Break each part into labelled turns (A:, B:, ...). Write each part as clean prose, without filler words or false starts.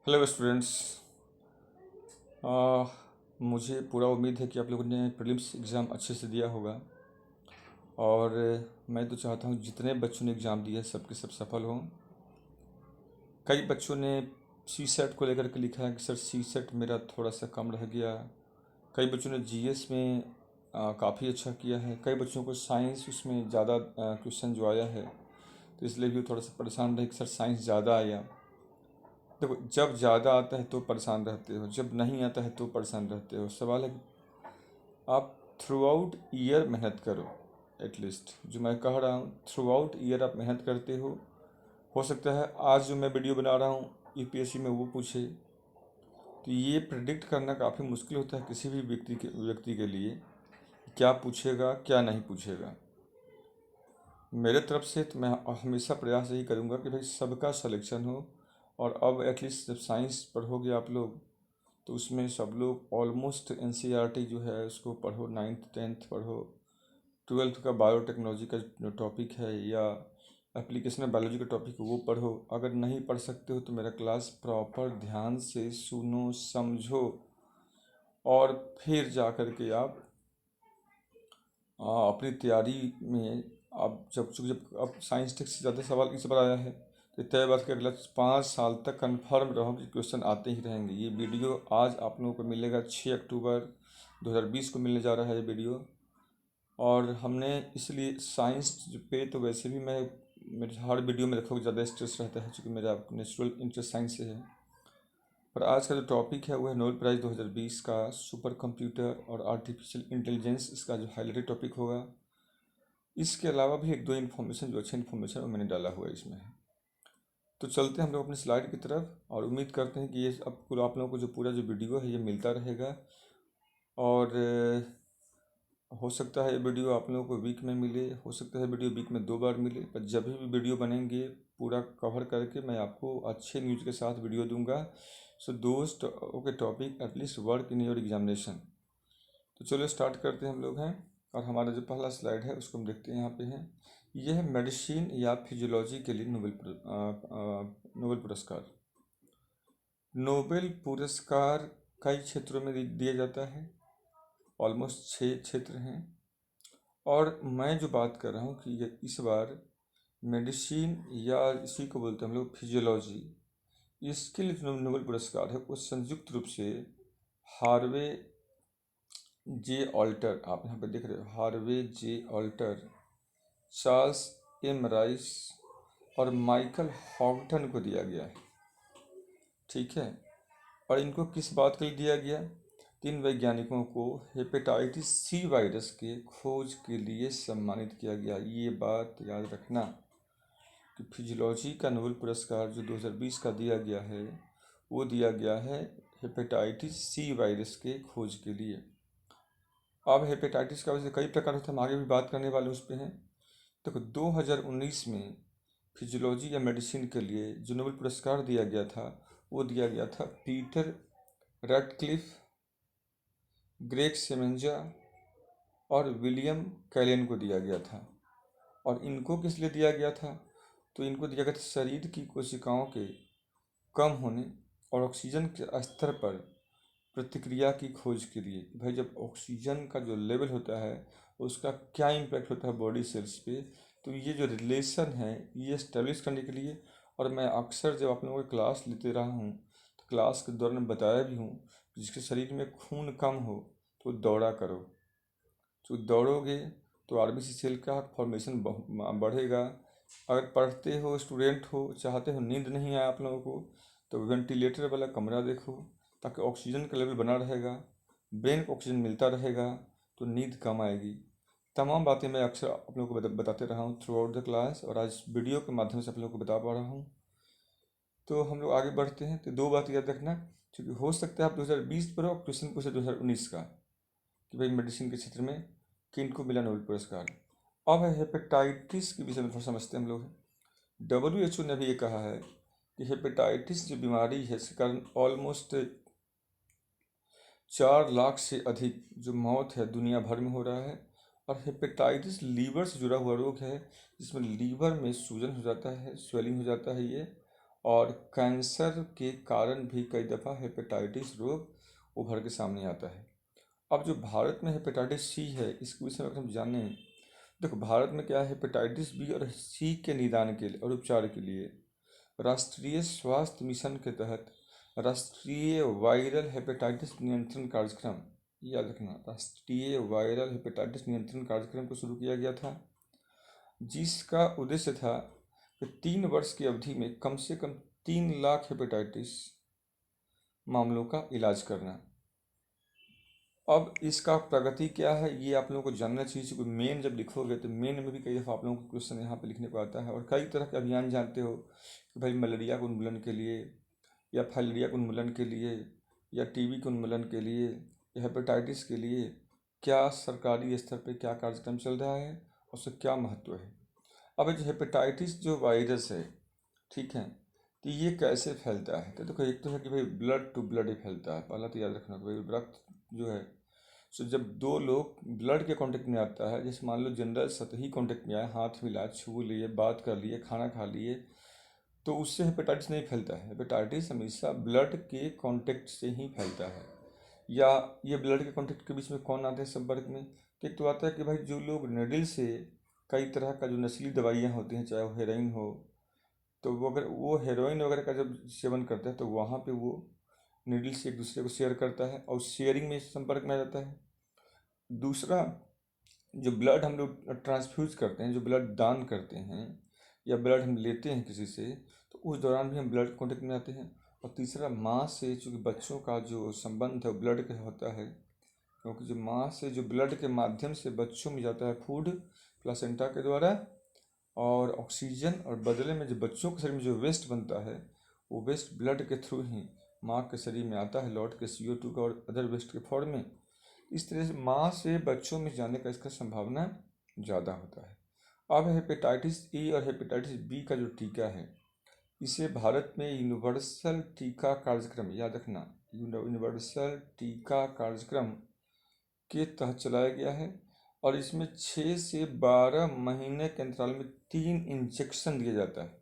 A: Hello students. मुझे पूरा उम्मीद है कि आप लोगों ने प्रीलिम्स एग्ज़ाम अच्छे से दिया होगा। और मैं तो चाहता हूँ जितने बच्चों ने एग्ज़ाम दिया सबके सब सफल हों। कई बच्चों ने सी सेट को लेकर के लिखा है कि सर सी सेट मेरा थोड़ा सा कम रह गया। कई बच्चों ने जीएस में काफ़ी अच्छा किया है। कई बच्चों को साइंस उसमें ज़्यादा क्वेश्चन जो आया है, तो इसलिए भी थोड़ा सा परेशान रहे कि सर साइंस ज़्यादा आया। देखो, जब ज़्यादा आता है तो परेशान रहते हो, जब नहीं आता है तो परेशान रहते हो। सवाल है कि आप थ्रू आउट ईयर मेहनत करो। एटलीस्ट जो मैं कह रहा हूँ, थ्रू आउट ईयर आप मेहनत करते हो सकता है आज जो मैं वीडियो बना रहा हूँ यूपीएससी में वो पूछे। तो ये प्रिडिक्ट करना काफ़ी मुश्किल होता है किसी भी व्यक्ति के लिए, क्या पूछेगा क्या नहीं पूछेगा। मेरे तरफ से तो मैं हमेशा प्रयास यही करूँगा कि भाई सबका सिलेक्शन हो। और अब एटलीस्ट जब साइंस पढ़ोगे आप लोग, तो उसमें सब लोग ऑलमोस्ट एनसीईआरटी जो है उसको पढ़ो, नाइन्थ टेंथ पढ़ो, ट्वेल्थ का बायोटेक्नोलॉजी का जो टॉपिक है या एप्लीकेशन ऑफ बायोलॉजी का टॉपिक है वो पढ़ो। अगर नहीं पढ़ सकते हो तो मेरा क्लास प्रॉपर ध्यान से सुनो समझो, और फिर जा कर के आप अपनी तैयारी में, अब जब अब साइंस टेक्स्ट से ज़्यादा सवाल इस बार आया है, तो तय बात कि अगला 5 साल तक कन्फर्म रहो कि क्वेश्चन आते ही रहेंगे। ये वीडियो आज आप लोगों को मिलेगा 6 अक्टूबर 2020 को मिलने जा रहा है ये वीडियो। और हमने इसलिए साइंस पे तो वैसे भी मैं मेरे हर वीडियो में रखोगे ज़्यादा स्ट्रेस रहता है, क्योंकि मेरा नेचुरल इंटरेस्ट साइंस से है। पर आज का जो टॉपिक है वो है नोबेल प्राइज़ 2020 का सुपर कंप्यूटर और आर्टिफिशियल इंटेलिजेंस, इसका जो हाईलाइटेड टॉपिक होगा। इसके अलावा भी एक दो इन्फॉर्मेशन, जो अच्छी इन्फॉर्मेशन है वो मैंने डाला हुआ है इसमें। तो चलते हैं हम लोग अपनी स्लाइड की तरफ, और उम्मीद करते हैं कि ये अब आप लोगों को जो पूरा जो वीडियो है ये मिलता रहेगा। और हो सकता है ये वीडियो आप लोगों को वीक में मिले, हो सकता है वीडियो वीक में 2 बार मिले, पर जब भी वीडियो बनेंगे पूरा कवर करके मैं आपको अच्छे न्यूज़ के साथ वीडियो दूंगा। सो दोस्त okay, topic at least work in your examination. तो चलो स्टार्ट करते हैं हम लोग हैं। और हमारा जो पहला स्लाइड है उसको हम देखते हैं, यहाँ पे है। यह है मेडिसिन या फिजियोलॉजी के लिए नोबेल पुरस्कार। नोबेल पुरस्कार कई क्षेत्रों में दिया जाता है, ऑलमोस्ट 6 क्षेत्र हैं। और मैं जो बात कर रहा हूँ कि ये इस बार मेडिसिन, या इसी को बोलते हैं हम लोग फिजियोलॉजी, इसके लिए जो नोबेल पुरस्कार है वो संयुक्त रूप से हार्वे जे ऑल्टर, आप यहाँ पे देख रहे हो, हार्वे जे ऑल्टर, चार्ल्स एम राइस और माइकल हॉगटन को दिया गया है। ठीक है। और इनको किस बात के लिए दिया गया? 3 वैज्ञानिकों को हेपेटाइटिस सी वायरस के खोज के लिए सम्मानित किया गया। ये बात याद रखना कि फिजियोलॉजी का नोबेल पुरस्कार जो 2020 का दिया गया है वो दिया गया है हेपेटाइटिस सी वायरस के खोज के लिए। अब हेपेटाइटिस का वैसे कई प्रकार होते हैं, हम आगे भी बात करने वाले उस पर हैं। तो 2019 में फिजियोलॉजी या मेडिसिन के लिए जो नोबेल पुरस्कार दिया गया था वो दिया गया था पीटर रैटक्लिफ, ग्रेग सेमेंजा और विलियम कैलेन को दिया गया था। और इनको किस लिए दिया गया था? तो इनको दिया गया था शरीर की कोशिकाओं के कम होने और ऑक्सीजन के स्तर पर प्रतिक्रिया की खोज के लिए। भाई जब ऑक्सीजन का जो लेवल होता है उसका क्या इम्पैक्ट होता है बॉडी सेल्स पे, तो ये जो रिलेशन है ये इस्टेब्लिश करने के लिए। और मैं अक्सर जब आप लोगों की क्लास लेते रहा हूँ तो क्लास के दौरान बताया भी हूँ कि जिसके शरीर में खून कम हो तो दौड़ा करो। तो दौड़ोगे तो आरबीसी सेल का फॉर्मेशन बढ़ेगा। अगर पढ़ते हो, स्टूडेंट हो, चाहते हो नींद नहीं आए आप लोगों को, तो वेंटिलेटर वाला कमरा देखो, ताकि ऑक्सीजन का लेवल बना रहेगा, ब्रेन को ऑक्सीजन मिलता रहेगा, तो नींद कम आएगी। तमाम बातें मैं अक्सर आप लोगों को बताते रहा हूँ थ्रू आउट द क्लास, और आज वीडियो के माध्यम से आप लोगों को बता पा रहा हूँ। तो हम लोग आगे बढ़ते हैं। तो 2 बात याद रखना, क्योंकि हो सकता है आप 2020 पर क्वेश्चन पूछे 2019 का कि भाई मेडिसिन के क्षेत्र में किनको मिला नोबेल पुरस्कार। अब है हेपेटाइटिस के विषय में थोड़ा समझते हैं हम लोग। WHO ने भी ये कहा है कि हेपेटाइटिस जो बीमारी है इसके कारण ऑलमोस्ट 4 लाख से अधिक जो मौत है दुनिया भर में हो रहा है। और हेपेटाइटिस लीवर से जुड़ा हुआ रोग है, जिसमें लीवर में सूजन हो जाता है, स्वेलिंग हो जाता है ये, और कैंसर के कारण भी कई दफ़ा हेपेटाइटिस रोग उभर के सामने आता है। अब जो भारत में हेपेटाइटिस सी है, इसके विषय में अगर हम जानें, देखो भारत में क्या है, हेपेटाइटिस बी और सी के निदान के लिए और उपचार के लिए राष्ट्रीय स्वास्थ्य मिशन के तहत राष्ट्रीय वायरल हेपेटाइटिस नियंत्रण कार्यक्रम, याद रखना, राष्ट्रीय वायरल हेपेटाइटिस नियंत्रण कार्यक्रम को शुरू किया गया था, जिसका उद्देश्य था कि 3 वर्ष की अवधि में कम से कम 3 लाख हेपेटाइटिस मामलों का इलाज करना। अब इसका प्रगति क्या है ये आप लोगों को जानना चाहिए, क्योंकि मेन जब लिखोगे तो मेन में भी कई दफ़ा आप लोगों को क्वेश्चन यहाँ पे लिखने को आता है। और कई तरह के अभियान जानते हो कि भाई मलेरिया के उन्मूलन के लिए, या फाइलेरिया के उन्मूलन के लिए, या टीबी के उन्मूलन के लिए, या हेपेटाइटिस के लिए क्या सरकारी स्तर पर क्या कार्यक्रम चल रहा है, उससे क्या महत्व है। अब जो हेपेटाइटिस जो वायरस है, ठीक है, तो ये कैसे फैलता है, तो देखो एक तो है कि भाई ब्लड टू ब्लड ही फैलता है। पहला तो याद रखना कि भाई रक्त जो है, सो जब दो लोग ब्लड के कांटेक्ट में आता है, जैसे मान लो जनरल सतही कांटेक्ट में आए, हाथ मिलाए, छू लिए, बात कर लिए, खाना खा लिए, तो उससे हेपेटाइटिस नहीं फैलता है। हेपेटाइटिस हमेशा ब्लड के कांटेक्ट से ही फैलता है। या ये ब्लड के कांटेक्ट के बीच में कौन आते हैं संपर्क में, तो एक तो आता है कि भाई जो लोग निडल से कई तरह का जो नशीली दवाइयाँ होती हैं, चाहे वो हेरोइन हो, तो वो अगर वो हेरोइन वगैरह का जब सेवन करता है तो वहाँ पे वो नीडल से एक दूसरे को शेयर करता है और शेयरिंग में संपर्क में आ जाता है। दूसरा, जो ब्लड हम लोग ट्रांसफ्यूज करते हैं, जो ब्लड दान करते हैं या ब्लड हम लेते हैं किसी से, तो उस दौरान भी हम ब्लड कॉन्टेक्ट में आते हैं। और तीसरा, माँ से, चूँकि बच्चों का जो संबंध है वो ब्लड का होता है, क्योंकि जो माँ से जो ब्लड के माध्यम से बच्चों में जाता है फूड प्लासेंटा के द्वारा और ऑक्सीजन, और बदले में जो बच्चों के शरीर में जो वेस्ट बनता है वो वेस्ट ब्लड के थ्रू ही माँ के शरीर में आता है, लौट के CO2 का और अदर वेस्ट के फॉर्म में। इस तरह से माँ से बच्चों में जाने का इसका संभावना ज़्यादा होता है। अब हेपेटाइटिस ए और हेपेटाइटिस बी का जो टीका है, इसे भारत में यूनिवर्सल टीका कार्यक्रम, याद रखना, यूनिवर्सल टीका कार्यक्रम के तहत चलाया गया है। और इसमें 6 से 12 महीने के अंतराल में 3 इंजेक्शन दिया जाता है,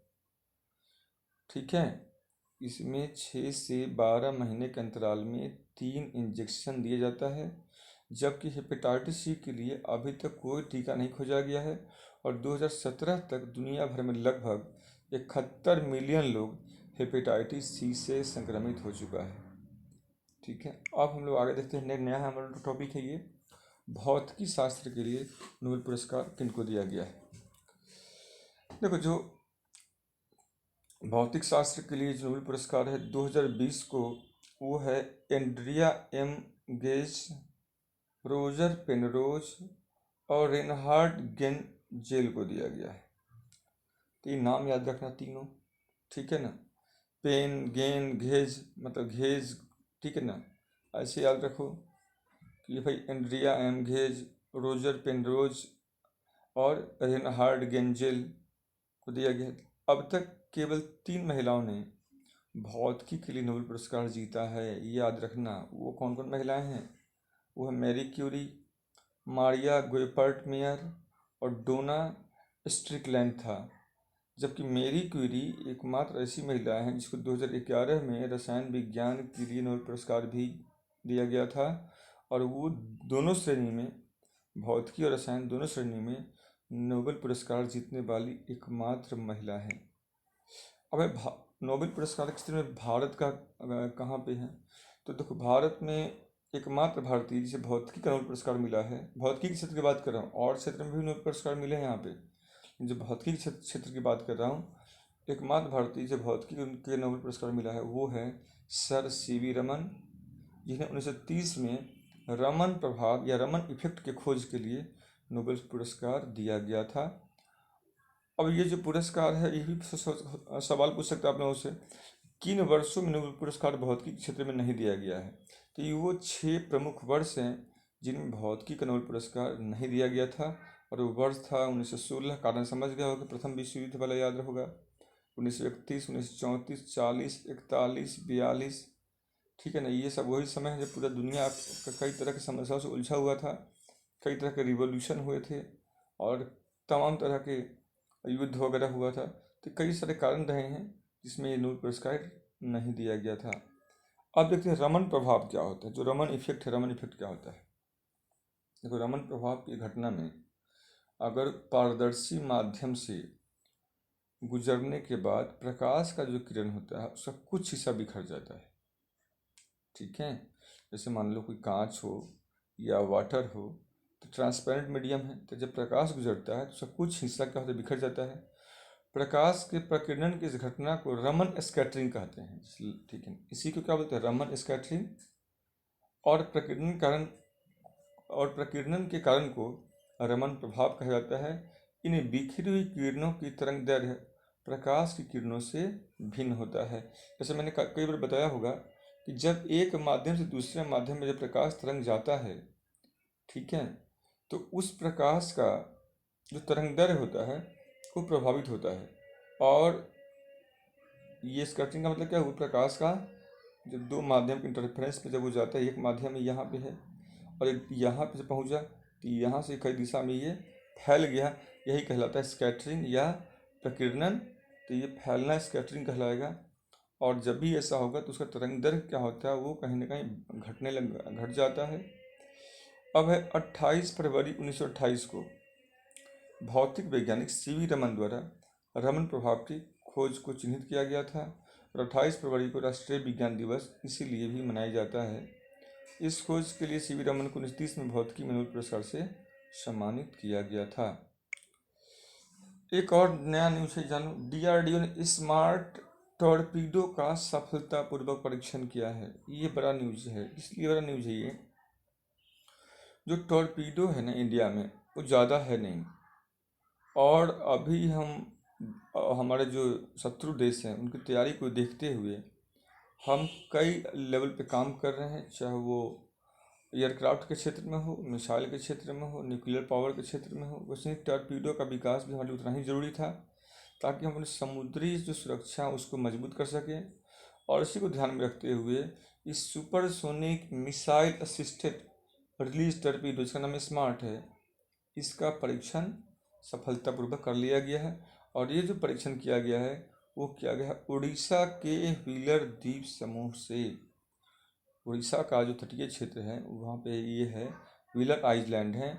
A: ठीक है। इसमें 6 से 12 महीने के अंतराल में 3 इंजेक्शन दिया जाता है, जबकि हेपेटाइटिस सी के लिए अभी तक कोई टीका नहीं खोजा गया है। और 2017 तक दुनिया भर में लगभग 71 मिलियन लोग हेपेटाइटिस सी से संक्रमित हो चुका है, ठीक है। अब हम लोग आगे देखते हैं, नया हमारा टॉपिक है ये, भौतिकी शास्त्र के लिए नोबेल पुरस्कार किनको दिया गया है। देखो जो भौतिक शास्त्र के लिए जो नोबेल पुरस्कार है 2020 को, वो है Andrea M Ghez, Roger Penrose और रेनहार्ड गेंजेल को दिया गया है। तो ये नाम याद रखना तीनों, ठीक है ना, पेन गेन घेज मतलब घेज, ठीक है ना, ऐसे याद रखो कि भाई Andrea M Ghez, Roger Penrose और रेनहार्ड गेंजेल को दिया गया। अब तक केवल 3 महिलाओं ने भौतिकी के लिए नोबेल पुरस्कार जीता है, ये याद रखना। वो कौन कौन महिलाएं हैं, वो है मैरी क्यूरी, मारिया गोएपर्ट मेयर और डोना स्ट्रिकलैंड था। जबकि मैरी क्यूरी एकमात्र ऐसी महिला है जिसको 2011 में रसायन विज्ञान के लिए नोबेल पुरस्कार भी दिया गया था, और वो दोनों श्रेणी में, भौतिकी और रसायन दोनों श्रेणी में नोबेल पुरस्कार जीतने वाली एकमात्र महिला है। अब नोबेल पुरस्कार के क्षेत्र में भारत का कहाँ पे है, तो देखो भारत में एकमात्र भारतीय जिसे भौतिकी का नोबेल पुरस्कार मिला है, भौतिकी के क्षेत्र की बात कर रहा हूँ, और क्षेत्र में भी नोबेल पुरस्कार मिले हैं यहाँ पे, जो भौतिकी के क्षेत्र की बात कर रहा हूँ, एकमात्र भारतीय जो भौतिकी के नोबेल पुरस्कार मिला है वो है सर CV रमन, जिन्हें 1930 में रमन प्रभाव या रमन इफेक्ट के खोज के लिए नोबेल पुरस्कार दिया गया था। अब ये जो पुरस्कार है, ये भी सवाल पूछ सकते हैं आप लोगों से, किन वर्षों में नोबेल पुरस्कार भौतिकी के क्षेत्र में नहीं दिया गया है, तो ये वो 6 प्रमुख वर्ष हैं जिनमें भौतिकी का नोबेल पुरस्कार नहीं दिया गया था। और वो वर्ष था 1916, कारण समझ गया होगा, प्रथम विश्व युद्ध वाला याद होगा, 1931, 1934, 40, 41, 42, ठीक है ना। ये सब वही समय है जब पूरा दुनिया कई तरह की समस्याओं से उलझा हुआ था, कई तरह के रिवॉल्यूशन हुए थे और तमाम तरह के युद्ध वगैरह हुआ था। तो कई सारे कारण रहे हैं इसमें ये नोबेल पुरस्कार नहीं दिया गया था। अब देखते हैं रमन प्रभाव क्या होता है। जो रमन इफेक्ट है, रमन इफेक्ट क्या होता है? देखो, रमन प्रभाव की घटना में अगर पारदर्शी माध्यम से गुजरने के बाद प्रकाश का जो किरण होता है उसका कुछ हिस्सा बिखर जाता है। ठीक है, जैसे मान लो कोई कांच हो या वाटर हो, तो ट्रांसपेरेंट मीडियम है, तो जब प्रकाश गुजरता है तो उसका कुछ हिस्सा क्या होता है, बिखर जाता है। प्रकाश के प्रकीर्णन की इस घटना को रमन स्कैटरिंग कहते हैं। ठीक है, इसी को क्या बोलते हैं, रमन स्कैटरिंग। और प्रकीर्णन के कारण को रमन प्रभाव कहा जाता है। इन बिखरी हुई किरणों की तरंग दैर्घ्य प्रकाश की किरणों से भिन्न होता है। जैसे मैंने कई बार बताया होगा कि जब एक माध्यम से दूसरे माध्यम में जब प्रकाश तरंग जाता है, ठीक है, तो उस प्रकाश का जो तरंग दैर्घ्य होता है वो प्रभावित होता है। और ये स्कैटरिंग का मतलब क्या हुआ, प्रकाश का जब दो माध्यम के इंटरफेरेंस पे जब वो जाता है, एक माध्यम यहाँ पे है और एक यहाँ पे जब पहुँचा तो यहाँ से कई दिशा में ये फैल गया, यही कहलाता है स्कैटरिंग या प्रकीर्णन। तो ये फैलना स्कैटरिंग कहलाएगा। और जब भी ऐसा होगा तो उसका तरंग दैर्घ्य क्या होता है, वो कहीं ना कहीं घट जाता है। अब है 28 फरवरी 1928 को भौतिक वैज्ञानिक सीवी रमन द्वारा रमन प्रभाव की खोज को चिन्हित किया गया था। और 28 फरवरी को राष्ट्रीय विज्ञान दिवस इसीलिए भी मनाया जाता है। इस खोज के लिए सीवी रमन को 1930 में भौतिकी में नोबेल पुरस्कार से सम्मानित किया गया था। एक और नया न्यूज है, जानो। डीआरडीओ ने स्मार्ट टॉर्पीडो का सफलतापूर्वक परीक्षण किया है। ये बड़ा न्यूज है। इसलिए बड़ा न्यूज है ये, जो टॉर्पीडो है ना इंडिया में वो ज़्यादा है नहीं। और अभी हमारे जो शत्रु देश हैं उनकी तैयारी को देखते हुए हम कई लेवल पे काम कर रहे हैं, चाहे वो एयरक्राफ्ट के क्षेत्र में हो, मिसाइल के क्षेत्र में हो, न्यूक्लियर पावर के क्षेत्र में हो। वैसे ही टॉर्पीडो का विकास भी हमारे लिए उतना ही ज़रूरी था, ताकि हम अपनी समुद्री जो सुरक्षा है उसको मजबूत कर सकें। और इसी को ध्यान में रखते हुए इस supersonic missile assisted release torpedo, इसका नाम स्मार्ट है, इसका परीक्षण सफलतापूर्वक कर लिया गया है। और ये जो परीक्षण किया गया है वो किया गया है उड़ीसा के व्हीलर द्वीप समूह से। उड़ीसा का जो तटीय क्षेत्र है वहाँ पे ये है, व्हीलर आइलैंड है।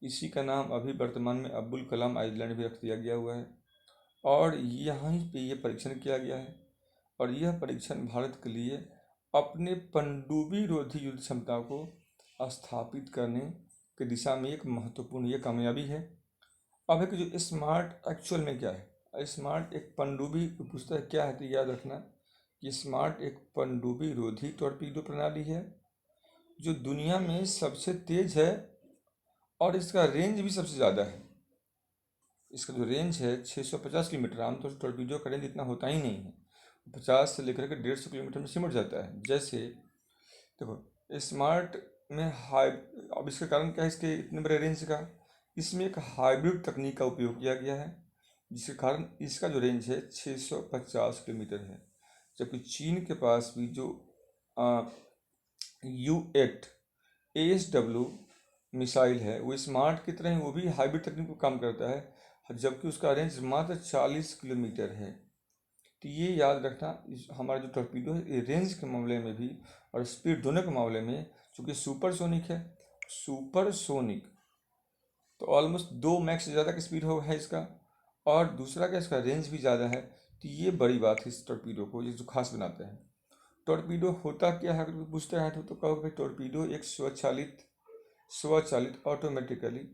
A: इसी का नाम अभी वर्तमान में अब्दुल कलाम आइलैंड भी रख दिया गया हुआ है। और यहीं पे ये परीक्षण किया गया है। और यह परीक्षण भारत के लिए अपने पनडुब्बी रोधी युद्ध क्षमता को स्थापित करने की दिशा में एक महत्वपूर्ण ये कामयाबी है। अब है कि जो स्मार्ट एक्चुअल में क्या है। स्मार्ट एक पनडुब्बी पूछता है क्या है, तो याद रखना कि स्मार्ट एक पनडुब्बी रोधी टॉर्पीडो प्रणाली है जो दुनिया में सबसे तेज है और इसका रेंज भी सबसे ज़्यादा है। इसका जो रेंज है 650 किलोमीटर। आमतौर से टॉर्पीडो का रेंज इतना होता ही नहीं है, 50 से लेकर के 150 किलोमीटर में सिमट जाता है। जैसे देखो स्मार्ट में हाई, अब इसका कारण क्या है इसके इतने बड़े रेंज का, इसमें एक हाइब्रिड तकनीक का उपयोग किया गया है, जिसके कारण इसका जो रेंज है 650 किलोमीटर है। जबकि चीन के पास भी जो U8 ASW मिसाइल है वो स्मार्ट की तरह ही वो भी हाइब्रिड तकनीक पर काम करता है, जबकि उसका रेंज मात्र 40 किलोमीटर है। तो ये याद रखना, हमारा जो टॉर्पीडो है ये रेंज के मामले में भी और स्पीड दोनों के मामले में, चूँकि सुपरसोनिक है, सुपरसोनिक तो ऑलमोस्ट 2 मैक्स से ज़्यादा की स्पीड है इसका। और दूसरा क्या, इसका रेंज भी ज़्यादा है। तो ये बड़ी बात है इस टॉर्पीडो को, ये जो खास बनाते हैं। टॉर्पीडो होता क्या है अगर पूछते हैं तो कहो भाई टॉर्पीडो एक स्वचालित ऑटोमेटिकली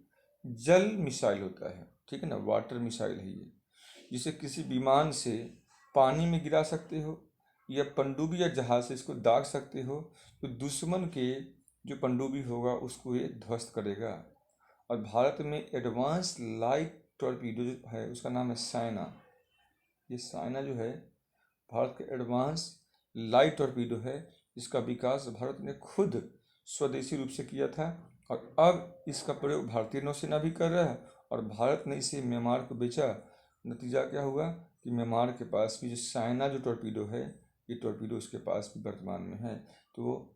A: जल मिसाइल होता है। ठीक है ना, वाटर मिसाइल है ये, जिसे किसी विमान से पानी में गिरा सकते हो या पनडुब्बी या जहाज से इसको दाग सकते हो, तो दुश्मन के जो पनडुब्बी होगा उसको ये ध्वस्त करेगा। और भारत में एडवांस लाइट टॉर्पीडो जो है उसका नाम है साइना। ये साइना जो है भारत का एडवांस लाइट टॉर्पीडो है, इसका विकास भारत ने खुद स्वदेशी रूप से किया था। और अब इसका प्रयोग भारतीय नौसेना भी कर रहा है और भारत ने इसे म्यांमार को बेचा। नतीजा क्या हुआ कि म्यांमार के पास भी जो साइना जो टॉर्पीडो है, ये टॉर्पीडो उसके पास भी वर्तमान में है। तो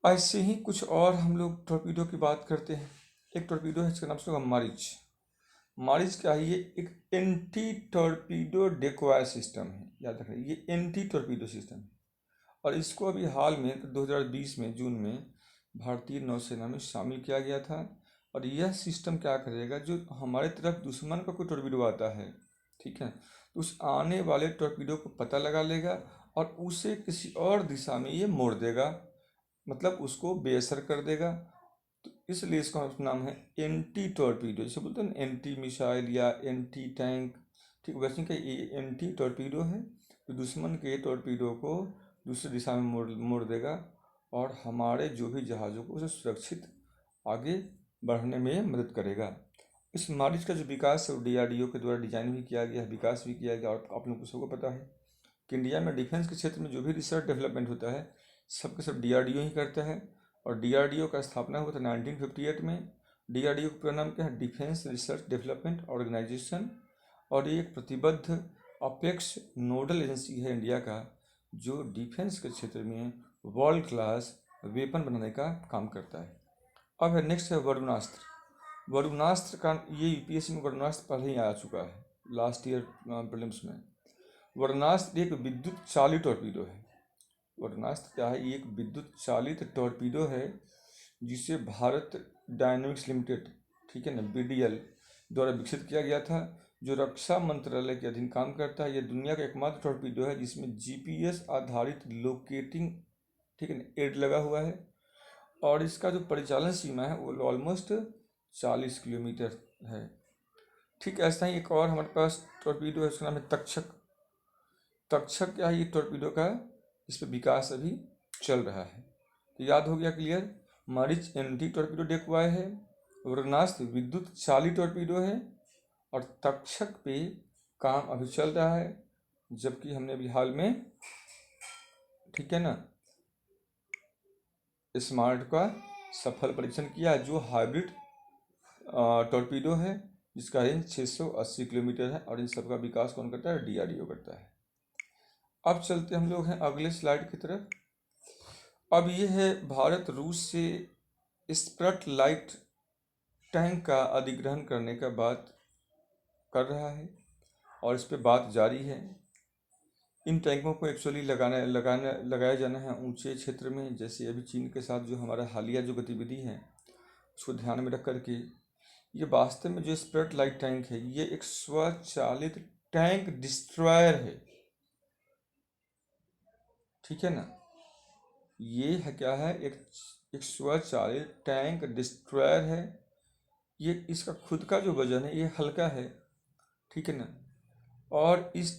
A: ऐसे ही कुछ और हम लोग टॉर्पीडो की बात करते हैं। एक टॉर्पीडो है, इसका नाम सुना मारिच। मारिच क्या है, ये एक एंटी टॉर्पीडो डेकोय सिस्टम है, याद रखना ये एंटी टॉर्पीडो सिस्टम है। और इसको अभी हाल में 2020 में जून में भारतीय नौसेना में शामिल किया गया था। और यह सिस्टम क्या करेगा, जो हमारे तरफ दुश्मन का कोई टॉर्पीडो आता है, ठीक है, तो उस आने वाले टॉर्पीडो को पता लगा लेगा और उसे किसी और दिशा में ये मोड़ देगा, मतलब उसको बेअसर कर देगा। तो इसलिए इसका नाम है एंटी टॉर्पीडो, जैसे बोलते हैं ना एंटी मिसाइल या एंटी टैंक, ठीक वैसे का ये एंटी टॉर्पीडो है, तो दुश्मन के टॉर्पीडो को दूसरी दिशा में मोड़ देगा और हमारे जो भी जहाज़ों को उसे सुरक्षित आगे बढ़ने में मदद करेगा। इस मारिच का जो विकास है वो DRDO के द्वारा डिजाइन भी किया गया है, विकास भी किया गया। और आप लोगों को सबको पता है कि इंडिया में डिफेंस के क्षेत्र में जो भी रिसर्च डेवलपमेंट होता है सबके सब DRDO ही करता है। और DRDO का स्थापना हुआ था 1958 में। DRDO का पूरा नाम क्या है, डिफेंस रिसर्च डेवलपमेंट ऑर्गेनाइजेशन। और ये एक प्रतिबद्ध अपेक्स नोडल एजेंसी है इंडिया का, जो डिफेंस के क्षेत्र में वर्ल्ड क्लास वेपन बनाने का काम करता है। अब है नेक्स्ट है वरुणास्त्र। वरुणास्त्र का ये UPSC में वरुणास्त्र पहले ही आ चुका है लास्ट ईयर प्रीलिम्स में। वरुणास्त्र एक विद्युत चालित टॉर्पीडो है। वरुणास्त्र क्या है, ये एक विद्युत चालित टॉर्पीडो है जिसे भारत डायनेमिक्स लिमिटेड, ठीक है ना, BDL द्वारा विकसित किया गया था, जो रक्षा मंत्रालय के अधीन काम करता है। यह दुनिया का एकमात्र टॉर्पीडो है जिसमें GPS आधारित लोकेटिंग, ठीक है ना, एड लगा हुआ है। और इसका जो परिचालन सीमा है वो ऑलमोस्ट 40 किलोमीटर है। ठीक ऐसा ही एक और हमारे पास टॉर्पीडो है, उसका नाम है तक्षक। तक्षक क्या है, ये टॉर्पीडो का इस पर विकास अभी चल रहा है। तो याद हो गया, क्लियर। मारिच एंटी टॉर्पीडो डेकोय है, वरुणास्त्र विद्युत चालित टॉर्पीडो है, और तक्षक पे काम अभी चल रहा है। जबकि हमने अभी हाल में, ठीक है ना, स्मार्ट का सफल परीक्षण किया, जो हाइब्रिड टॉर्पीडो है जिसका रेंज 680 किलोमीटर है। और इन सब का विकास कौन करता है, DRDO करता है। अब चलते हम लोग हैं अगले स्लाइड की तरफ। अब ये है भारत रूस से स्प्रट लाइट टैंक का अधिग्रहण करने का बात कर रहा है और इस पे बात जारी है। इन टैंकों को एक्चुअली लगाया जाना है ऊंचे क्षेत्र में, जैसे अभी चीन के साथ जो हमारा हालिया जो गतिविधि है उसको ध्यान में रख करके ये वास्तव में जो स्प्रट लाइट टैंक है ये एक स्वचालित टैंक डिस्ट्रॉयर है, ठीक है ना। ये है क्या है, एक स्वचालित टैंक डिस्ट्रॉयर है। ये इसका खुद का जो वजन है ये हल्का है, ठीक है ना। और इस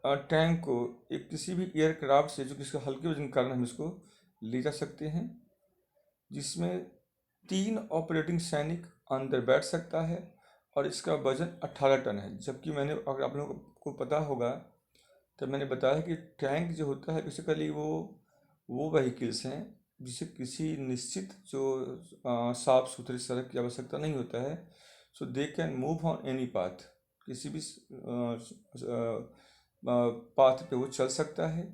A: टैंक को एक किसी भी एयरक्राफ्ट से जो किसी हल्के वजन के कारण हम इसको ले जा सकते हैं, जिसमें 3 ऑपरेटिंग सैनिक अंदर बैठ सकता है और इसका वजन 18 टन है। जबकि मैंने, अगर आप लोगों को पता होगा तो मैंने बताया कि टैंक जो होता है बेसिकली वो व्हीकल्स हैं जिसे किसी निश्चित जो साफ सुथरी सड़क की आवश्यकता नहीं होता है। So they can move on any path, किसी भी पाथ पे वो चल सकता है।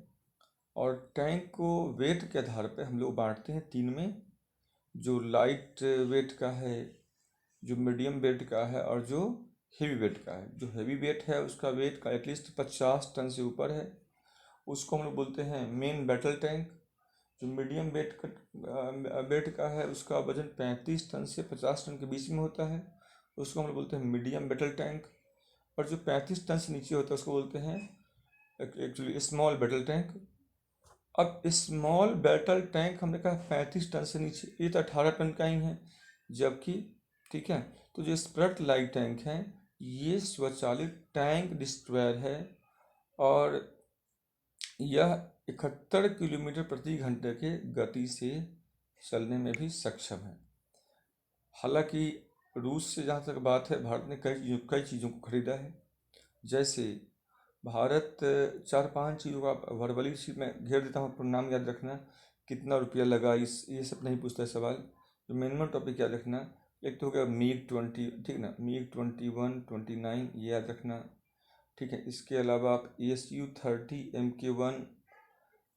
A: और टैंक को वेट के आधार पे हम लोग बांटते हैं 3 में, जो लाइट वेट का है, जो मीडियम वेट का है और जो हेवी वेट का है। जो हेवी वेट है उसका वेट का एटलीस्ट 50 टन से ऊपर है, उसको हम लोग बोलते हैं मेन बैटल टैंक। जो मीडियम वेट का है उसका वजन 35 टन से 50 टन के बीच में होता है, उसको हम लोग बोलते हैं मीडियम बैटल टैंक। और जो 35 टन से नीचे होता है उसको बोलते हैं एक्चुअली स्मॉल बैटल टैंक। अब स्मॉल बैटल टैंक हमने कहा 35 टन से नीचे, ये तो 18 टन का ही है। जबकि, ठीक है, तो जो स्प्रट लाइट टैंक है ये स्वचालित टैंक डिस्ट्रॉयर है और यह 71 किलोमीटर प्रति घंटे के गति से चलने में भी सक्षम है। हालांकि रूस से जहाँ तक बात है, भारत ने कई चीज़ों को खरीदा है। जैसे भारत 4-5 चीज़ों का वर्बली शीट में घेर देता हूँ, आपको नाम याद रखना, कितना रुपया लगा, इस ये सब नहीं पूछता है सवाल। तो मिनिमम टॉपिक याद रखना, एक तो हो गया MiG-20, ठीक ना, MiG-21, 29 ये याद रखना, ठीक है। इसके अलावा आप ASU-30 MK1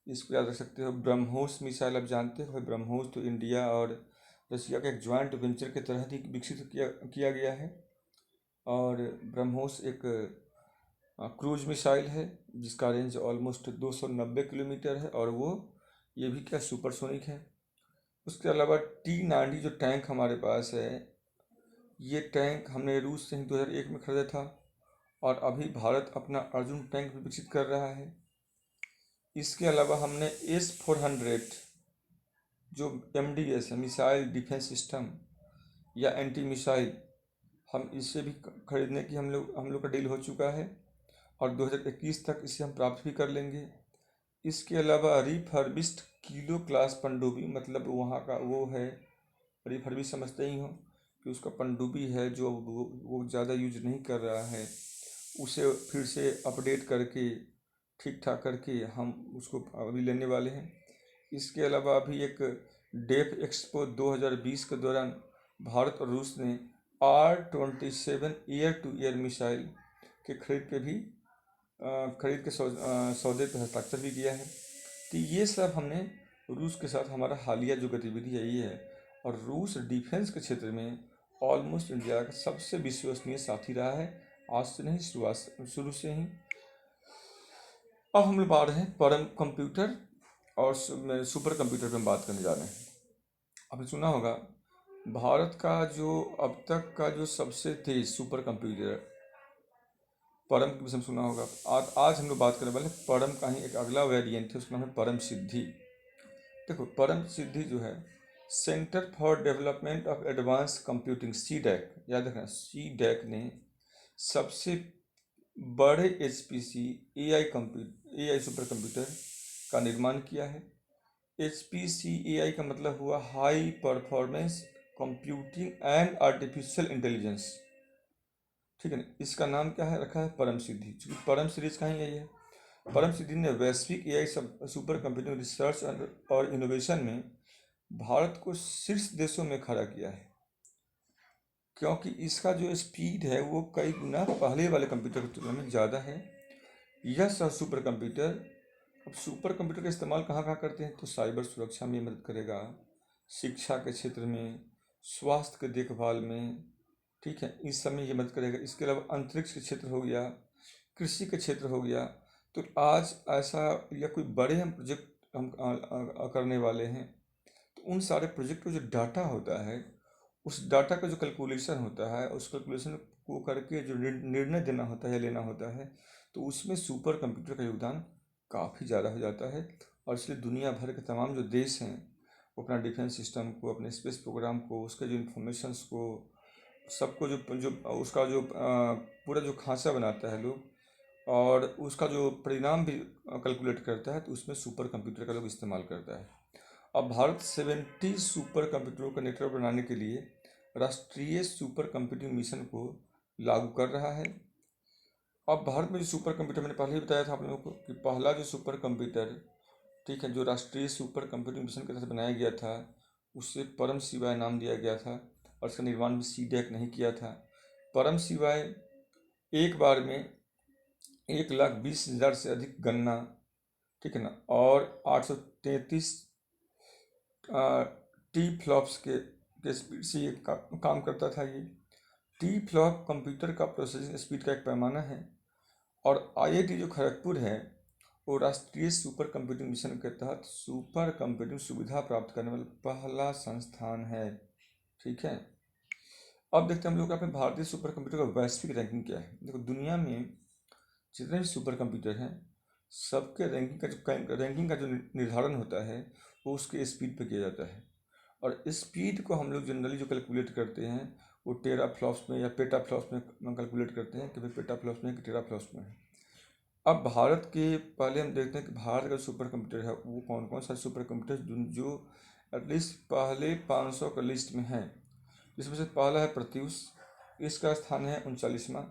A: इसको याद रख सकते हो। ब्रह्मोस मिसाइल आप जानते हो, ब्रह्मोस तो इंडिया और रशिया का एक ज्वाइंट वेंचर के तहत ही विकसित किया गया है। और ब्रह्मोस एक क्रूज मिसाइल है जिसका रेंज ऑलमोस्ट 290 किलोमीटर है, और वो ये भी क्या सुपरसोनिक है। उसके अलावा T-90 जो टैंक हमारे पास है, ये टैंक हमने रूस से ही 2001 में खरीदा था, और अभी भारत अपना अर्जुन टैंक भी विकसित कर रहा है। इसके अलावा हमने S-400 जो MDS है, मिसाइल डिफेंस सिस्टम या एंटी मिसाइल, हम इससे भी खरीदने की हम लोग का डील हो चुका है, और 2021 तक इसे हम प्राप्त भी कर लेंगे। इसके अलावा रिफर्बिश्ड किलो क्लास पनडुब्बी, मतलब वहाँ का वो है, रिफर्बिश समझते ही हो कि उसका पनडुब्बी है जो वो ज़्यादा यूज नहीं कर रहा है, उसे फिर से अपडेट करके ठीक ठाक करके हम उसको अभी लेने वाले हैं। इसके अलावा अभी एक डेफ एक्सपो 2020 के दौरान भारत और रूस ने R-27 air to air missile के खरीद पे भी खरीद के सौदे पर हस्ताक्षर भी किया है। तो ये सब हमने रूस के साथ हमारा हालिया जो गतिविधि यही है, और रूस डिफेंस के क्षेत्र में ऑलमोस्ट इंडिया का सबसे विश्वसनीय साथी रहा है, आज से नहीं शुरू से ही। अब हम लोग बात रहे हैं परम कंप्यूटर और सुपर कंप्यूटर पर हम बात करने जा रहे हैं। आपने सुना होगा भारत का जो अब तक का जो सबसे तेज सुपर कंप्यूटर परम के विषय में सुना होगा। आज हम लोग बात करने वाले परम का ही एक अगला वेरिएंट है, उसका नाम है परम सिद्धि। देखो, परम सिद्धि जो है centre for development of advance computing, CDAC, याद रखना, CDAC ने सबसे बड़े HPC AI सुपर कंप्यूटर का निर्माण किया है। HPC AI का मतलब हुआ high performance computing and artificial intelligence, ठीक है ना। इसका नाम क्या है रखा है, परम सिद्धि, क्योंकि परम सीरीज का ही यही है। परम सिद्धि ने वैश्विक AI सुपर कंप्यूटिंग रिसर्च और इनोवेशन में भारत को शीर्ष देशों में खड़ा किया है, क्योंकि इसका जो स्पीड है वो कई गुना पहले वाले कंप्यूटर की तुलना में ज़्यादा है। यह सुपर कंप्यूटर, अब सुपर कंप्यूटर का इस्तेमाल कहाँ कहाँ करते हैं, तो साइबर सुरक्षा में मदद करेगा, शिक्षा के क्षेत्र में, स्वास्थ्य के देखभाल में, ठीक है, इस सब में ये मदद करेगा। इसके अलावा अंतरिक्ष के क्षेत्र हो गया, कृषि के क्षेत्र हो गया। तो आज ऐसा या कोई बड़े हम प्रोजेक्ट हम करने वाले हैं, तो उन सारे प्रोजेक्ट का जो डाटा होता है, उस डाटा का जो कैलकुलेशन होता है, उस कैलकुलेशन को करके जो निर्णय देना होता है या लेना होता है, तो उसमें सुपर कंप्यूटर का योगदान काफ़ी ज़्यादा हो जाता है। और इसलिए दुनिया भर के तमाम जो देश हैं वो अपना डिफेंस सिस्टम को, अपने स्पेस प्रोग्राम को, उसके जो इन्फॉर्मेशंस को, सबको जो जो उसका जो पूरा जो खांचा बनाता है लोग, और उसका जो परिणाम भी कैलकुलेट करता है, तो उसमें सुपर कंप्यूटर का लोग इस्तेमाल करता है। अब भारत 70 सुपर कंप्यूटरों का नेटवर्क बनाने के लिए राष्ट्रीय सुपर कंप्यूटिंग मिशन को लागू कर रहा है। अब भारत में जो सुपर कंप्यूटर, मैंने पहले ही बताया था आप लोगों को कि पहला जो सुपर कंप्यूटर, ठीक है, जो राष्ट्रीय सुपर कंप्यूटिंग मिशन के तहत बनाया गया था, उससे परम शिवाय नाम दिया गया था, और इसका निर्माण भी CDAC नहीं किया था। परम शिवाय एक बार में 1,20,000 से अधिक गणना, ठीक है ना, और 833 टी फ्लॉप्स के स्पीड से ये काम करता था। ये टी फ्लॉप कंप्यूटर का प्रोसेसिंग स्पीड का एक पैमाना है, और IIT जो खड़गपुर है वो राष्ट्रीय सुपर कंप्यूटिंग मिशन के तहत सुपर कंप्यूटिंग सुविधा प्राप्त करने वाला पहला संस्थान है, ठीक है। अब देखते हैं हम लोग अपने भारतीय सुपर कंप्यूटर का वैश्विक रैंकिंग क्या है। देखो, दुनिया में जितने भी सुपर कंप्यूटर हैं सबके रैंकिंग का जो निर्धारण होता है वो उसके स्पीड पे किया जाता है, और स्पीड को हम लोग जनरली जो कैलकुलेट करते हैं वो टेरा फ्लॉप्स में या पेटा फ्लॉप्स में कैलकुलेट करते हैं कि भाई पेटा फ्लॉप्स में कि टेरा फ्लॉप्स में है। अब भारत के पहले हम देखते हैं कि भारत का सुपर कंप्यूटर है वो कौन कौन सा सुपर कंप्यूटर जो एटलीस्ट पहले 500 का लिस्ट में है। जिसमें से पहला है प्रत्यूष, इसका स्थान है 39वां।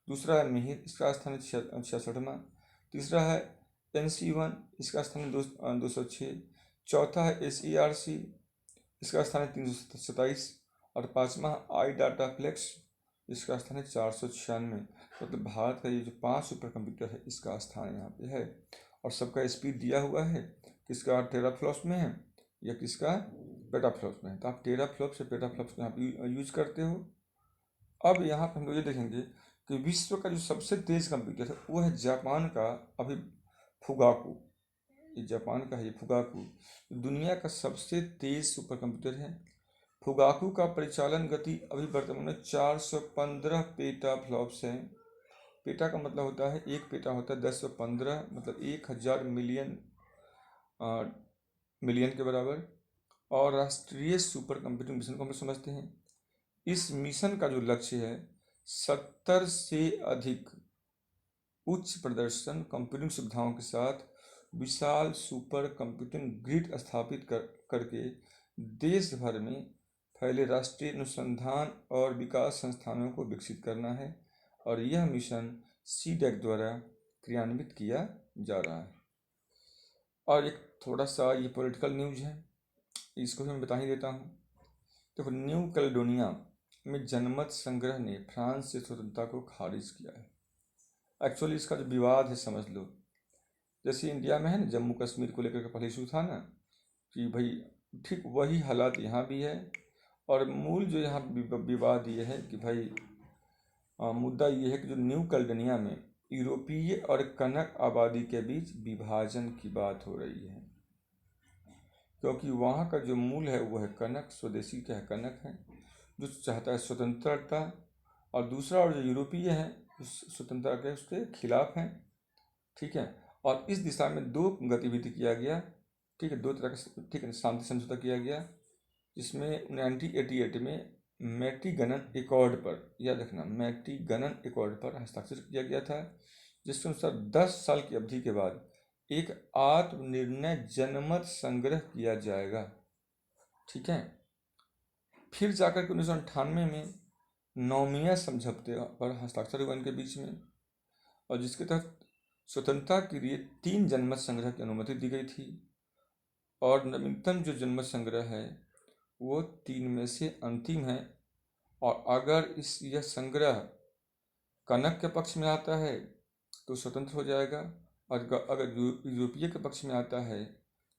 A: दूसरा है मिहिर, इसका स्थान है 66वां। तीसरा है NC1, इसका स्थान है 206। चौथा है SERC, इसका स्थान है 327। और पाँचवा आई डाटा फ्लेक्स, इसका स्थान है 496। मतलब भारत का ये जो 5 सुपर कंप्यूटर है इसका स्थान यहाँ पे है, और सबका स्पीड दिया हुआ है, किसका टेरा फ्लॉप्स में है या किसका पेटा फ्लॉप्स में है। तो आप टेरा फ्लॉप्स या पेटा फ्लॉप्स यहाँ पे यूज करते हो, अब यहाँ पर हम लोग ये देखेंगे कि विश्व का जो सबसे तेज कंप्यूटर है वो है जापान का अभी फुगाकू। ये जापान का है, ये फुगाकू दुनिया का सबसे तेज सुपर कंप्यूटर है। फुगाकू का परिचालन गति अभी वर्तमान में 415 पेटा फ्लॉप्स है। पेटा का मतलब होता है, एक पेटा होता है 1015, मतलब 1000 मिलियन मिलियन के बराबर। और राष्ट्रीय सुपर कंप्यूटिंग मिशन को हम समझते हैं। इस मिशन का जो लक्ष्य है 70 से अधिक उच्च प्रदर्शन कंप्यूटिंग सुविधाओं के साथ विशाल सुपर कंप्यूटिंग ग्रिड स्थापित करके देश भर में फैले राष्ट्रीय अनुसंधान और विकास संस्थानों को विकसित करना है। और यह मिशन सीडैक द्वारा क्रियान्वित किया जा रहा है। और एक थोड़ा सा ये पॉलिटिकल न्यूज है, इसको भी मैं बता ही देता हूँ। देखो, न्यू कैलेडोनिया में जनमत संग्रह ने फ्रांस से स्वतंत्रता को खारिज किया है। एक्चुअली इसका जो विवाद है समझ लो, जैसे इंडिया में है ना जम्मू कश्मीर को लेकर के पहले इशू था ना कि भाई, ठीक वही हालात यहाँ भी है। और मूल जो यहाँ विवाद ये है कि भाई मुद्दा ये है कि जो न्यू कैलेडोनिया में यूरोपीय और कनक आबादी के बीच विभाजन की बात हो रही है, क्योंकि वहाँ का जो मूल है वो है कनक, स्वदेशी का है कनक है, जो चाहता है स्वतंत्रता। और दूसरा और जो यूरोपीय है स्वतंत्रता के उसके खिलाफ हैं। ठीक है। और इस दिशा में दो गतिविधि किया गया। ठीक है, दो तरह का, ठीक है, शांति समझौता किया गया, जिसमें 1988 में मैट्रीगनन एकॉर्ड पर, याद रखना, मैट्रीगनन एकॉर्ड पर हस्ताक्षर किया गया था, जिसके अनुसार 10 साल की अवधि के बाद एक आत्मनिर्णय जनमत संग्रह किया जाएगा। ठीक है। फिर जाकर के 1998 में नौमिया समझौते पर हस्ताक्षर हुआ इनके बीच में, और जिसके तहत स्वतंत्रता के लिए 3 जनमत संग्रह की अनुमति दी गई थी। और नवीनतम जो जनमत संग्रह है वो 3 में से अंतिम है। और अगर यह संग्रह कनक के पक्ष में आता है तो स्वतंत्र हो जाएगा, और अगर यूरोपीय के पक्ष में आता है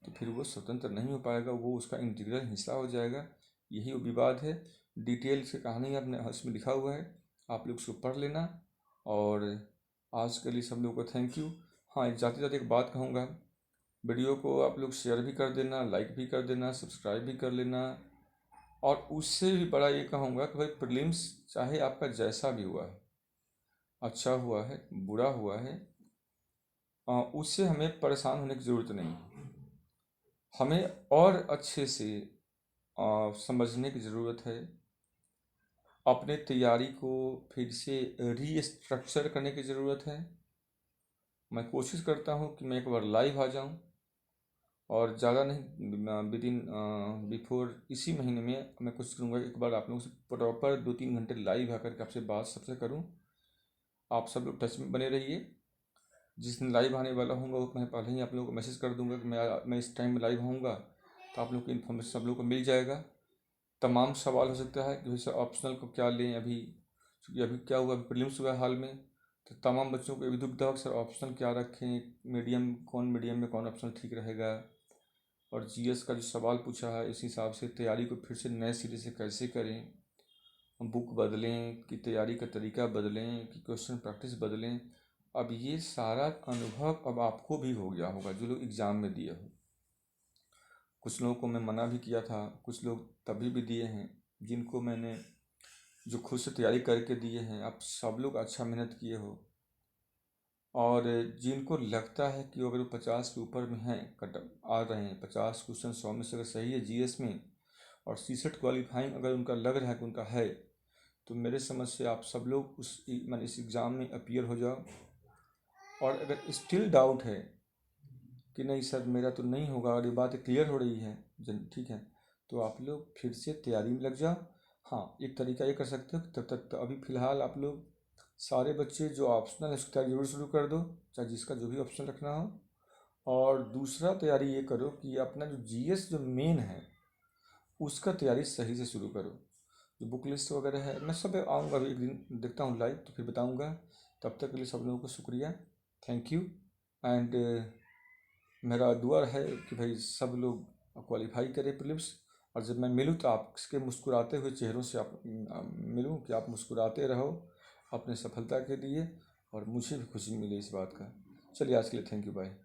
A: तो फिर वो स्वतंत्र नहीं हो पाएगा, वो उसका इंटीग्रल हिस्सा हो जाएगा। यही वो विवाद है। डिटेल से कहानी अपने इसमें लिखा हुआ है, आप लोग उसको पढ़ लेना। और आज के लिए सब लोगों को थैंक यू। हाँ, जाते जाते एक बात कहूँगा, वीडियो को आप लोग शेयर भी कर देना, लाइक भी कर देना, सब्सक्राइब भी कर लेना। और उससे भी बड़ा ये कहूँगा कि भाई, प्रीलिम्स चाहे आपका जैसा भी हुआ है, अच्छा हुआ है, बुरा हुआ है, उससे हमें परेशान होने की ज़रूरत नहीं। हमें और अच्छे से समझने की ज़रूरत है। अपने तैयारी को फिर से रीस्ट्रक्चर करने की ज़रूरत है। मैं कोशिश करता हूँ कि मैं एक बार लाइव आ जाऊँ, और ज़्यादा नहीं, विदिन बिफोर इसी महीने में मैं कोशिश करूँगा एक बार आप लोगों से प्रॉपर 2-3 घंटे लाइव आकर के आपसे बात सबसे करूँ। आप सब लोग टच में बने रहिए। जिस दिन लाइव आने वाला हूँगा वो मैं पहले ही आप लोगों को मैसेज कर दूंगा कि मैं इस टाइम में लाइव आऊँगा, तो आप लोग को इन्फॉर्मेशन सब लोग को मिल जाएगा। तमाम सवाल हो सकता है कि वैसे ऑप्शनल को क्या लें अभी, क्योंकि अभी क्या हुआ, प्रीलिम्स हुआ हाल में, तो तमाम बच्चों को अभी दुविधा हो कि सर ऑप्शनल क्या रखें, मीडियम में कौन ऑप्शनल ठीक रहेगा। और जीएस का जो सवाल पूछा है इस हिसाब से तैयारी को फिर से नए सिरे से कैसे करें, हम बुक बदलें कि तैयारी का तरीका बदलें कि क्वेश्चन प्रैक्टिस बदलें। अब ये सारा अनुभव अब आपको भी हो गया होगा जो लोग एग्ज़ाम में दिए हो। कुछ लोगों को मैं मना भी किया था, कुछ लोग तभी भी दिए हैं, जिनको मैंने जो खुद से तैयारी करके दिए हैं, आप सब लोग अच्छा मेहनत किए हो। और जिनको लगता है कि अगर वो 50 के ऊपर में हैं, कट आ रहे हैं 50 क्वेश्चन 100 में से अगर सही है जीएस में, और सीसेट क्वालिफाइंग अगर उनका लग रहा है कि उनका है, तो मेरे समझ से आप सब लोग मैंने इस एग्ज़ाम में अपीयर हो जाओ। और अगर स्टिल डाउट है कि नहीं सर मेरा तो नहीं होगा और ये बात क्लियर हो रही है, ठीक है, तो आप लोग फिर से तैयारी में लग जाओ। हाँ, एक तरीका ये कर सकते हो, तब तक तो अभी फ़िलहाल आप लोग सारे बच्चे जो ऑप्शनल है उसकी तैयारी जरूर शुरू कर दो, चाहे जिसका जो भी ऑप्शन रखना हो। और दूसरा तैयारी ये करो कि अपना जो जीएस जो मेन है उसका तैयारी सही से शुरू करो। जो बुक लिस्ट वगैरह है मैं सब आऊँगा, अभी एक दिन देखता हूँ लाइव तो फिर बताऊँगा। तब तक के लिए सब लोगों को शुक्रिया, थैंक यू। एंड मेरा दुआ है कि भाई सब लोग क्वालिफाई करें प्रीलिम्स, और जब मैं मिलूँ तो आपके मुस्कुराते हुए चेहरों से आप मिलूँ कि आप मुस्कुराते रहो अपने सफलता के लिए, और मुझे भी खुशी मिले इस बात का। चलिए आज के लिए थैंक यू, बाय।